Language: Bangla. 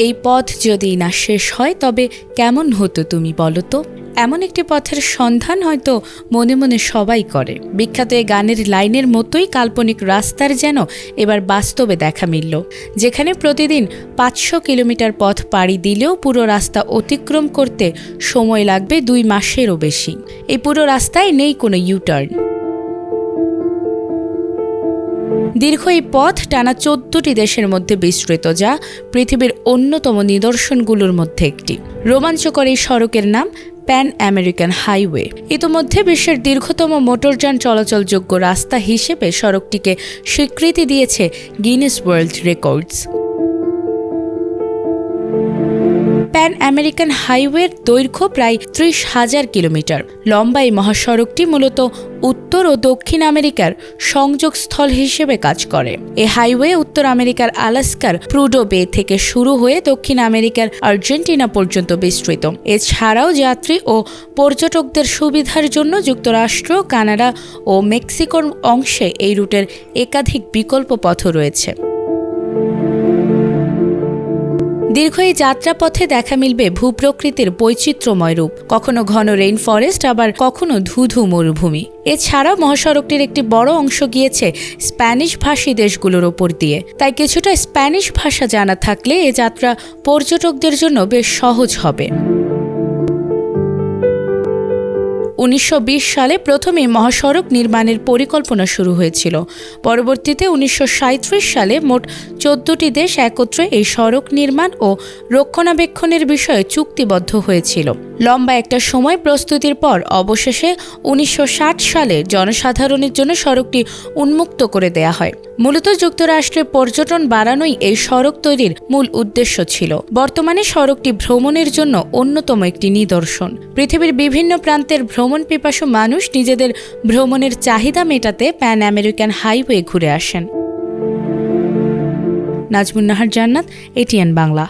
এই পথ যদি না শেষ হয় তবে কেমন হতো তুমি বলো তো। এমন একটি পথের সন্ধান হয়তো মনে মনে সবাই করে। বিখ্যাত এই গানের লাইনের মতোই কাল্পনিক রাস্তার যেন এবার বাস্তবে দেখা মিলল, যেখানে প্রতিদিন 500 কিলোমিটার পথ পাড়ি দিলেও পুরো রাস্তা অতিক্রম করতে সময় লাগবে 2 মাসেরও বেশি। এই পুরো রাস্তায় নেই কোনো ইউটার্ন। দীর্ঘ এই পথ টানা 14টি দেশের মধ্যে বিস্তৃত, যা পৃথিবীর অন্যতম নিদর্শনগুলোর মধ্যে একটি। রোমাঞ্চকর এই সড়কের নাম প্যান আমেরিকান হাইওয়ে। ইতোমধ্যে বিশ্বের দীর্ঘতম মোটরযান চলাচলযোগ্য রাস্তা হিসেবে সড়কটিকে স্বীকৃতি দিয়েছে Guinness world records. Pan American হাইওয়ের দৈর্ঘ্য প্রায় 30,000 কিলোমিটার। লম্বা এই মহাসড়কটি মূলত উত্তর ও দক্ষিণ আমেরিকার সংযোগস্থল হিসেবে কাজ করে। এই হাইওয়ে উত্তর আমেরিকার আলাস্কার প্রুডো বে থেকে শুরু হয়ে দক্ষিণ আমেরিকার আর্জেন্টিনা পর্যন্ত বিস্তৃত। এছাড়াও যাত্রী ও পর্যটকদের সুবিধার জন্য যুক্তরাষ্ট্র, কানাডা ও মেক্সিকোর অংশে এই রুটের একাধিক বিকল্প পথ রয়েছে। দীর্ঘ এই যাত্রাপথে দেখা মিলবে ভূপ্রকৃতির বৈচিত্র্যময় রূপ, কখনো ঘন রেইন ফরেস্ট, আবার কখনো ধুধু মরুভূমি। এছাড়াও মহাসড়কটির একটি বড় অংশ গিয়েছে স্প্যানিশ ভাষী দেশগুলোর ওপর দিয়ে। তাই কিছুটা স্প্যানিশ ভাষা জানা থাকলে এ যাত্রা পর্যটকদের জন্য বেশ সহজ হবে। 1920 সালে প্রথমে মহাসড়ক নির্মাণের পরিকল্পনা শুরু হয়েছিল। পরবর্তীতে 1937 সালে মোট 14টি দেশ একত্রে এই সড়ক নির্মাণ ও রক্ষণাবেক্ষণের বিষয়ে চুক্তিবদ্ধ হয়েছিল। লম্বা একটা সময় প্রস্তুতির পর অবশেষে 1960 সালে জনসাধারণের জন্য সড়কটি উন্মুক্ত করে দেয়া হয়। মূলত যুক্তরাষ্ট্রে পর্যটন বাড়ানোই এই সড়ক তৈরির মূল উদ্দেশ্য ছিল। বর্তমানে সড়কটি ভ্রমণের জন্য অন্যতম একটি নিদর্শন। পৃথিবীর বিভিন্ন প্রান্তের ভ্রমণ পিপাসু মানুষ নিজেদের ভ্রমণের চাহিদা মেটাতে প্যান আমেরিকান হাইওয়ে ঘুরে আসেন। নাজমুন নাহার জান্নাত, এটিএন বাংলা।